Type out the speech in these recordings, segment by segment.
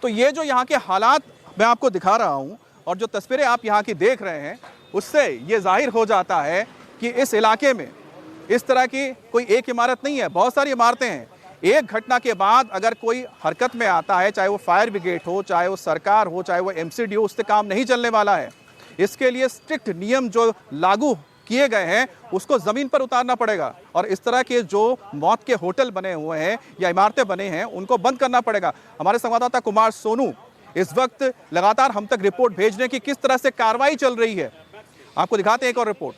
तो ये जो यहाँ के हालात मैं आपको दिखा रहा हूँ और जो तस्वीरें आप यहाँ की देख रहे हैं, उससे ये जाहिर हो जाता है कि इस इलाके में इस तरह की कोई एक इमारत नहीं है, बहुत सारी इमारतें हैं। एक घटना के बाद अगर कोई हरकत में आता है, चाहे वो फायर ब्रिगेड हो, चाहे वो सरकार हो, चाहे वो एमसीडी हो, उससे काम नहीं चलने वाला है। इसके लिए स्ट्रिक्ट नियम जो लागू किए गए हैं उसको ज़मीन पर उतारना पड़ेगा और इस तरह के जो मौत के होटल बने हुए हैं या इमारतें बने हैं उनको बंद करना पड़ेगा। हमारे संवाददाता कुमार सोनू इस वक्त लगातार हम तक रिपोर्ट भेज रहे हैं कि किस तरह से कार्रवाई चल रही है। आपको दिखाते हैं एक और रिपोर्ट।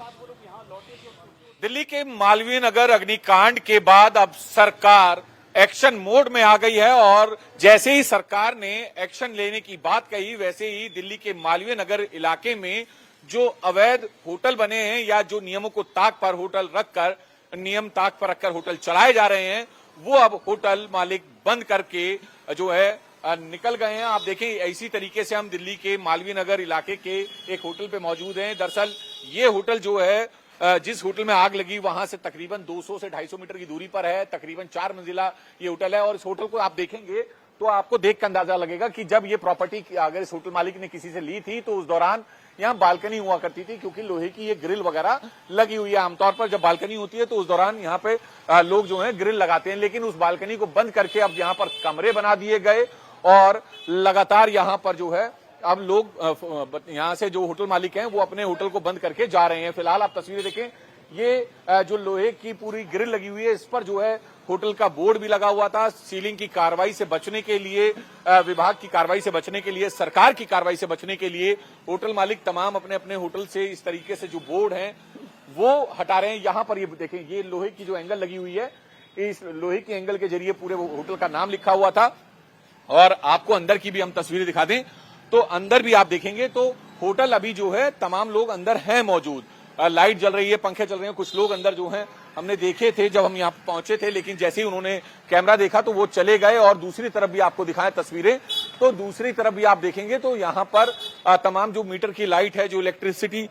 दिल्ली के मालवीय नगर अग्निकांड के बाद अब सरकार एक्शन मोड में आ गई है और जैसे ही सरकार ने एक्शन लेने की बात कही, वैसे ही दिल्ली के मालवीय नगर इलाके में जो अवैध होटल बने हैं या जो नियमों को ताक पर रखकर होटल चलाए जा रहे हैं, वो अब होटल मालिक बंद करके जो है निकल गए हैं। आप देखें, इसी तरीके से हम दिल्ली के मालवीय नगर इलाके के एक होटल पे मौजूद हैं। दरअसल ये होटल जो है, जिस होटल में आग लगी वहां से तकरीबन 200 से 250 मीटर की दूरी पर है। तकरीबन 4 मंजिला ये होटल है और इस होटल को आप देखेंगे तो आपको देख कर अंदाजा लगेगा कि जब ये प्रॉपर्टी अगर इस होटल मालिक ने किसी से ली थी तो उस दौरान यहाँ बालकनी हुआ करती थी, क्योंकि लोहे की ये ग्रिल वगैरह लगी हुई है। आमतौर पर जब बालकनी होती है तो उस दौरान यहाँ पे लोग जो है ग्रिल लगाते हैं, लेकिन उस बालकनी को बंद करके अब यहाँ पर कमरे बना दिए गए और लगातार यहाँ पर जो है अब लोग यहाँ से जो होटल मालिक हैं वो अपने होटल को बंद करके जा रहे हैं। फिलहाल आप तस्वीरें देखें, ये जो लोहे की पूरी ग्रिल लगी हुई है, इस पर जो है होटल का बोर्ड भी लगा हुआ था। सीलिंग की कार्रवाई से बचने के लिए, विभाग की कार्रवाई से बचने के लिए, सरकार की कार्रवाई से बचने के लिए होटल मालिक तमाम अपने अपने होटल से इस तरीके से जो बोर्ड हैं वो हटा रहे हैं। यहाँ पर ये देखें, ये लोहे की जो एंगल लगी हुई है, इस लोहे की एंगल के जरिए पूरे होटल का नाम लिखा हुआ था। और आपको अंदर की भी हम तस्वीरें दिखा दें तो अंदर भी आप देखेंगे तो होटल अभी जो है तमाम लोग अंदर हैं मौजूद। लाइट जल रही है, पंखे चल रहे हैं। कुछ लोग अंदर जो हैं हमने देखे थे जब हम यहाँ पहुंचे थे, लेकिन जैसे ही उन्होंने कैमरा देखा तो वो चले गए। और दूसरी तरफ भी आपको दिखाएं तस्वीरें, तो दूसरी तरफ भी आप देखेंगे तो यहाँ पर तमाम जो मीटर की लाइट है, जो इलेक्ट्रिसिटी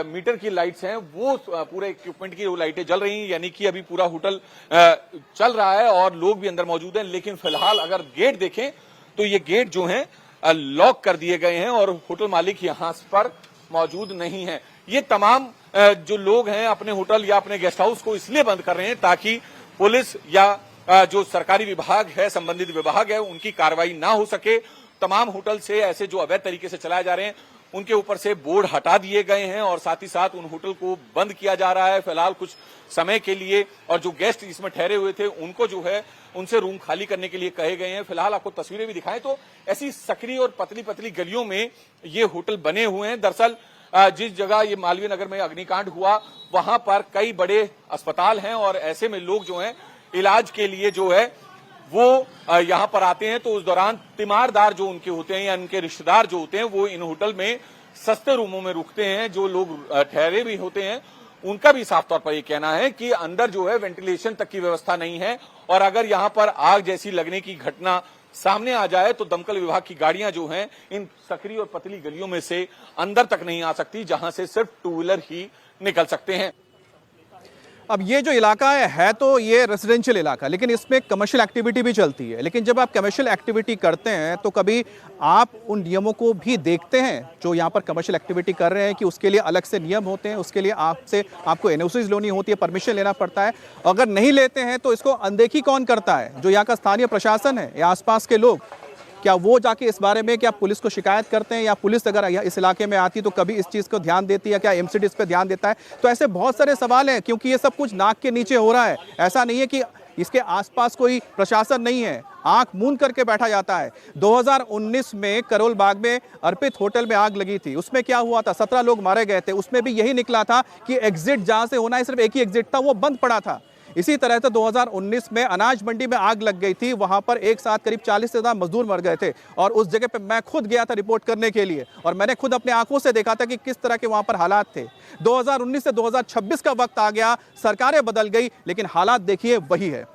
मीटर की लाइट्स हैं, वो पूरे इक्विपमेंट की वो लाइटें जल रही हैं। यानी कि अभी पूरा होटल चल रहा है और लोग भी अंदर मौजूद हैं। लेकिन फिलहाल अगर गेट देखें तो ये गेट जो है लॉक कर दिए गए हैं और होटल मालिक यहाँ पर मौजूद नहीं है। ये तमाम जो लोग हैं अपने होटल या अपने गेस्ट हाउस को इसलिए बंद कर रहे हैं ताकि पुलिस या जो सरकारी विभाग है, संबंधित विभाग है, उनकी कार्रवाई ना हो सके। तमाम होटल से ऐसे जो अवैध तरीके से चलाए जा रहे हैं उनके ऊपर से बोर्ड हटा दिए गए हैं और साथ ही साथ उन होटल को बंद किया जा रहा है फिलहाल कुछ समय के लिए। और जो गेस्ट इसमें ठहरे हुए थे उनको जो है उनसे रूम खाली करने के लिए कहे गए हैं। फिलहाल आपको तस्वीरें भी दिखाएं तो ऐसी सकरी और पतली पतली गलियों में ये होटल बने हुए हैं। दरअसल जिस जगह ये मालवीय नगर में अग्निकांड हुआ वहां पर कई बड़े अस्पताल हैं और ऐसे में लोग जो हैं इलाज के लिए जो है वो यहाँ पर आते हैं। तो उस दौरान तीमारदार जो उनके होते हैं या उनके रिश्तेदार जो होते हैं वो इन होटल में सस्ते रूमों में रुकते हैं। जो लोग ठहरे भी होते हैं उनका भी साफ तौर पर ये कहना है कि अंदर जो है वेंटिलेशन तक की व्यवस्था नहीं है और अगर यहाँ पर आग जैसी लगने की घटना सामने आ जाए तो दमकल विभाग की गाड़ियां जो हैं इन सकरी और पतली गलियों में से अंदर तक नहीं आ सकती, जहां से सिर्फ टू व्हीलर ही निकल सकते हैं। अब ये जो इलाका है तो ये रेजिडेंशियल इलाका, लेकिन इसमें कमर्शियल एक्टिविटी भी चलती है। लेकिन जब आप कमर्शियल एक्टिविटी करते हैं तो कभी आप उन नियमों को भी देखते हैं जो यहाँ पर कमर्शियल एक्टिविटी कर रहे हैं कि उसके लिए अलग से नियम होते हैं, उसके लिए आपको एनओसी लेनी होती है, परमिशन लेना पड़ता है। अगर नहीं लेते हैं तो इसको अनदेखी कौन करता है? जो यहाँ का स्थानीय प्रशासन है या आसपास के लोग, क्या वो जाके इस बारे में क्या पुलिस को शिकायत करते हैं या पुलिस अगर इस इलाके में आती तो कभी इस चीज़ को ध्यान देती है? क्या एमसीडी इस पर ध्यान देता है? तो ऐसे बहुत सारे सवाल हैं क्योंकि ये सब कुछ नाक के नीचे हो रहा है। ऐसा नहीं है कि इसके आसपास कोई प्रशासन नहीं है, आंख मूंद करके बैठा जाता है। 2019 में करोल बाग में अर्पित होटल में आग लगी थी, उसमें क्या हुआ था? 17 लोग मारे गए थे। उसमें भी यही निकला था कि एग्जिट जहां से होना है सिर्फ एक ही एग्जिट था, वो बंद पड़ा था। इसी तरह से 2019 में अनाज मंडी में आग लग गई थी, वहां पर एक साथ करीब 40 से ज्यादा मजदूर मर गए थे और उस जगह पे मैं खुद गया था रिपोर्ट करने के लिए और मैंने खुद अपने आंखों से देखा था कि किस तरह के वहां पर हालात थे। 2019 से 2026 का वक्त आ गया, सरकारें बदल गई लेकिन हालात देखिए वही है।